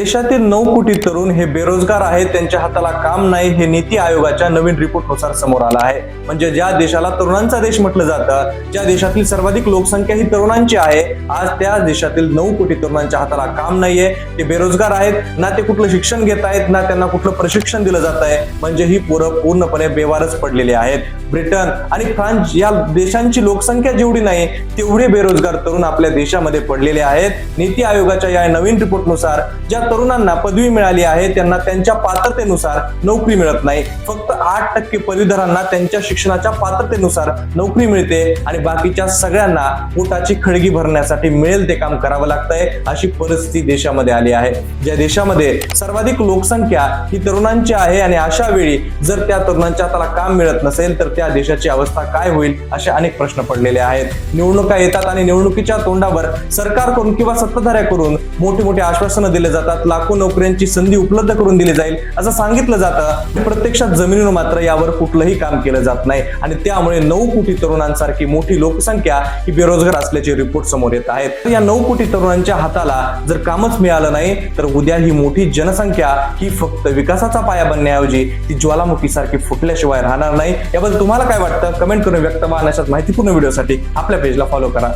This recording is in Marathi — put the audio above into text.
देशातील 9 कोटी तरुण हे बेरोजगार आहेत, त्यांच्या हाताला काम नाही, हे नीती आयोगाच्या नवीन रिपोर्टनुसार समोर आलं आहे. म्हणजे ज्या देशाला तरुणांचा देश म्हटलं जातं, ज्या देशातील सर्वाधिक लोकसंख्या ही तरुणांची आहे, आज त्या देशातील 9 कोटी तरुणांच्या हाताला काम नाहीये, ते बेरोजगार आहेत, ना ते कुठलं शिक्षण घेत आहेत, ना त्यांना कुठलं प्रशिक्षण दिलं जात आहे. म्हणजे ही पोरं पूर्णपणे बेवारच पडलेली आहेत. ब्रिटन आणि फ्रान्स या देशांची लोकसंख्या जेवढी नाही तेवढे बेरोजगार तरुण आपल्या देशामध्ये पडलेले आहेत. नीती आयोगाच्या या नवीन रिपोर्टनुसार ज्या तरुणांना पदवी मिळाली आहे त्यांना त्यांच्या पात्रतेनुसार नोकरी मिळत नाही. फक्त 8% पदवीधरांना त्यांच्या शिक्षणाच्या पात्रतेनुसार नोकरी मिळते आणि बाकीच्या सगळ्यांना पोटाची खळगी भरण्यासाठी मिळेल ते काम करावं लागतंय. अशी परिस्थिती देशामध्ये आली आहे. ज्या देशामध्ये सर्वाधिक लोकसंख्या ही तरुणांची आहे आणि अशा वेळी जर त्या तरुणांच्या हाताला काम मिळत नसेल तर त्या देशाची अवस्था काय होईल असे अनेक प्रश्न पडलेले आहेत. निवडणुका येतात आणि निवडणुकीच्या तोंडावर सरकारकडून किंवा सत्ताधाऱ्याकडून मोठी मोठी आश्वासनं दिले जातात. लाखो नोकऱ्यांची संधी उपलब्ध करून दिली जाईल असं सांगितलं जातं. प्रत्यक्षात जमिनीवर मात्र यावर कुठलंही काम केलं जात नाही आणि त्यामुळे 9 कोटी तरुणांसारखी मोठी लोकसंख्या ही बेरोजगार असल्याचे रिपोर्ट समोर येत आहेत. या 9 कोटी तरुणांच्या हाताला जर कामच मिळालं नाही तर उद्या ही मोठी जनसंख्या ही फक्त विकासाचा पाया बनण्याऐवजी ती ज्वालामुखीसारखी फुटल्याशिवाय राहणार नाही. याबद्दल तुम्हाला काय वाटतं कमेंट करून व्यक्त व्हा. अशाच माहितीपूर्ण व्हिडिओसाठी आपल्या पेजला फॉलो करा.